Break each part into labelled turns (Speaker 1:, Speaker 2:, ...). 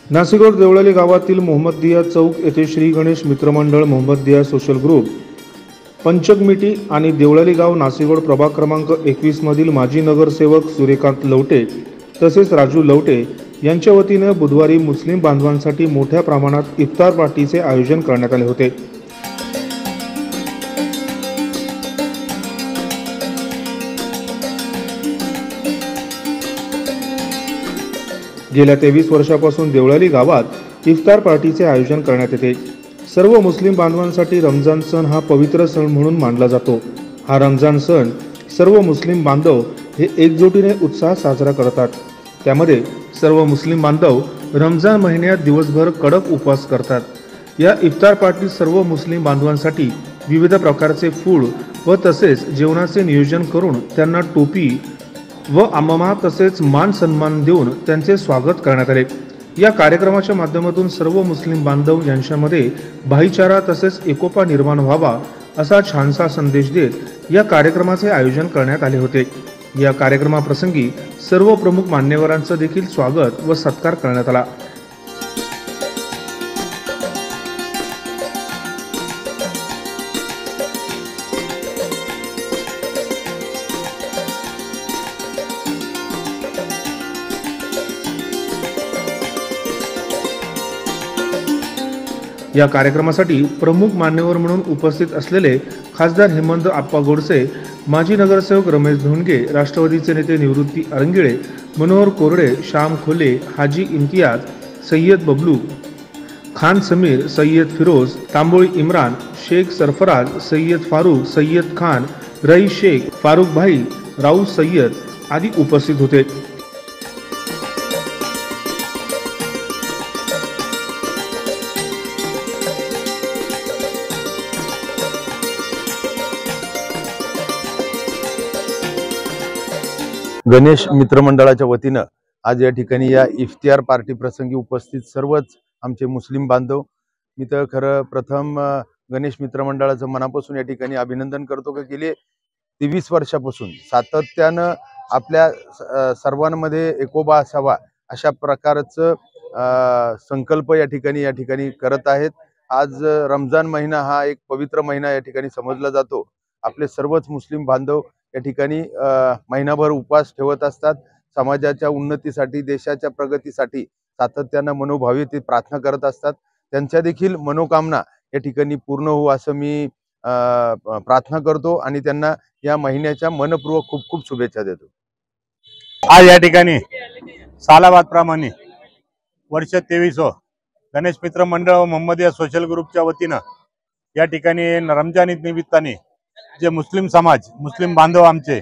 Speaker 1: नाशिक देवळाली गावातील मोहम्मदिया चौक येथे श्री गणेश मित्रमंडळ मोहम्मदिया सोशल ग्रुप पंचकमिटी आणि देवळाली गाव नाशिक प्रभाग क्रमांक 21 मधील माजी नगरसेवक सूर्यकांत लवटे तसेच राजू लवटे यांच्या वतीने बुधवारी मुस्लिम बांधवांसाठी मोठ्या प्रमाणात इफ्तार पार्टीचे आयोजन करण्यात आले होते। गेल्या 23 वर्षापासून देवळाली गावात इफ्तार पार्टीचे आयोजन करण्यात येते। सर्व मुस्लिम बांधवांसाठी रमजान सण हा पवित्र सण म्हणून मानला जातो। हा रमजान सण सर्व मुस्लिम बांधव हे एकजुटीने उत्साहात साजरा करतात। त्यामध्ये सर्व मुस्लिम बांधव रमजान महिन्यात दिवसभर कडक उपवास करतात। या इफ्तार पार्टीत सर्व मुस्लिम बांधवांसाठी विविध प्रकारचे फूड व तसेच जेवणाचे नियोजन करून त्यांना टोपी व अम्मा तसेच मान सन्मान देऊन त्यांचे स्वागत करण्यात आले। या कार्यक्रमाच्या माध्यमातून सर्व मुस्लिम बांधव यांच्यामध्ये भाईचारा तसेच एकोपा निर्माण व्हावा असा छानसा संदेश देत या कार्यक्रमाचे आयोजन करण्यात आले होते। या कार्यक्रमाप्रसंगी सर्व प्रमुख मान्यवरांचे देखील स्वागत व सत्कार करण्यात आला। या कार्यक्रमासाठी प्रमुख मान्यवर म्हणून उपस्थित असलेले खासदार हेमंत आप्पा गोडसे, माजी नगरसेवक रमेश धोंडगे, राष्ट्रवादीचे नेते निवृत्ती अरंगिळे, मनोहर कोरडे, श्याम खोले, हाजी इम्तियाज, सय्यद बबलू, खान समीर, सय्यद फिरोज, तांबोळी इम्रान, शेख सरफराज, सय्यद फारूक, सय्यद खान, रईस शेख, फारूक भाई, राऊत सय्यद आदी उपस्थित होते।
Speaker 2: गणेश मित्रमंडळाच्या वतीनं आज या ठिकाणी या इफ्तियार पार्टी प्रसंगी उपस्थित सर्वच आमचे मुस्लिम बांधव, मी तर खरं प्रथम गणेश मित्रमंडळाचं मनापासून या ठिकाणी अभिनंदन करतो की गेले 23 वर्षापासून सातत्यानं आपल्या सर्वांमध्ये एकोबा असावा अशा प्रकारचं संकल्प या ठिकाणी करत आहेत। आज रमजान महिना हा एक पवित्र महिना या ठिकाणी समजला जातो। आपले सर्वच मुस्लिम बांधव या ठिकाणी महिनाभर उपवास ठेवत असतात। समाजाच्या उन्नतीसाठी, देशाच्या प्रगतीसाठी सातत्यानं मनोभावे ते प्रार्थना करत असतात। त्यांच्या देखील मनोकामना या ठिकाणी पूर्ण हो असं मी प्रार्थना करतो आणि त्यांना या महिन्याच्या मनपूर्वक खूप खूप शुभेच्छा देतो।
Speaker 3: आज या ठिकाणी सालाबाद प्रमाणे वर्ष 23 गणेश मित्र मंडळ मोहम्मदिया सोशल ग्रुपच्या वतीनं या ठिकाणी रमजान ईद निमित्ताने जे मुस्लिम समाज, मुस्लिम बांधव आमचे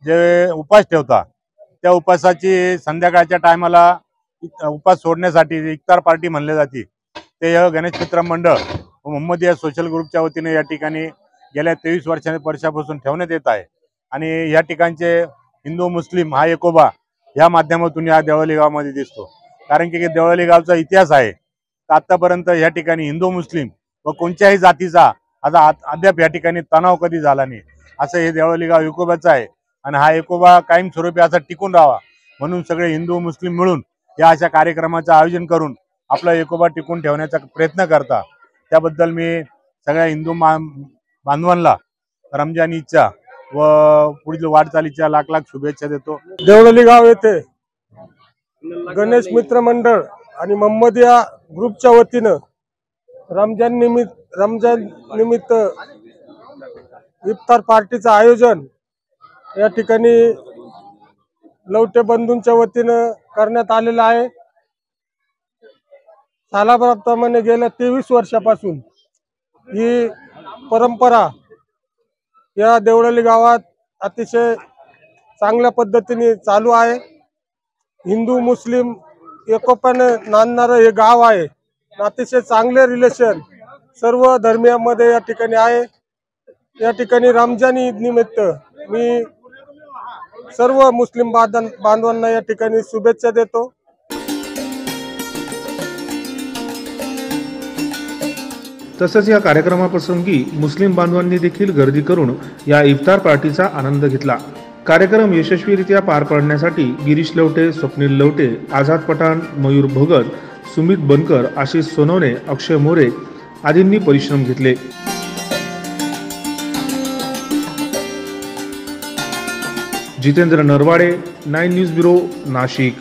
Speaker 3: जे उपास ठेवतात त्या उपासाची संध्याकाळच्या टायमाला उपास सोडण्यासाठी इफ्तार पार्टी म्हणले जाते। ते गणेश मित्र मंडळ मोहम्मदिया सोशल ग्रुपच्या वतीने या ठिकाणी गेल्या 23 वर्षापासून ठेवण्यात येत आहे आणि या ठिकाणचे हिंदू मुस्लिम हा एकोबा या माध्यमातून या देवळाली गावामध्ये दिसतो। कारण की देवळाली गावचा इतिहास आहे, आतापर्यंत या ठिकाणी हिंदू मुस्लिम व कोणत्याही जातीचा आता अद्याप या ठिकाणी तणाव कधी झाला नाही, असं हे देवळाली गाव एकोबाचं आहे आणि हा एकोबा कायमस्वरूपी असा टिकून राहावा म्हणून सगळे हिंदू मुस्लिम मिळून या अशा कार्यक्रमाचं आयोजन करून आपला एकोबा टिकून ठेवण्याचा प्रयत्न करतात। त्याबद्दल मी सगळ्या हिंदू बांधवांना रमजान ईदच्या व पुढील वाटचालीच्या लाख लाख शुभेच्छा देतो।
Speaker 4: देवळाली गाव येथे गणेश मित्र मंडळ आणि मोहम्मदिया ग्रुपच्या वतीनं रमजान निमित्त इफ्तार पार्टीचं आयोजन या ठिकाणी लवटे बंधूंच्या वतीनं करण्यात आलेलं आहे। सालाबादप्रमाणे गेल्या 23 वर्षापासून ही परंपरा या देवळाली गावात अतिशय चांगल्या पद्धतीने चालू आहे। हिंदू मुस्लिम एकोप्याने नांदणारं हे गाव आहे। अतिशय चांगले रिलेशन सर्व धर्मियांमध्ये या ठिकाणी आहे। या ठिकाणी रमजान ईद निमित्त मी सर्व मुस्लिम बांधवांना या ठिकाणी शुभेच्छा देतो।
Speaker 1: तसेच या कार्यक्रमाप्रसंगी मुस्लिम बांधवांनी देखील गर्दी करून या इफ्तार पार्टीचा आनंद घेतला। कार्यक्रम यशस्वीरित्या पार पाडण्यासाठी गिरीश लवटे, स्वप्नील लवटे, आझाद पठाण, मयूर भगत, सुमित बनकर, आशिष सोनवणे, अक्षय मोरे आदींनी परिश्रम घेतले. Jitendra Narwade, 9 news bureau, Nashik.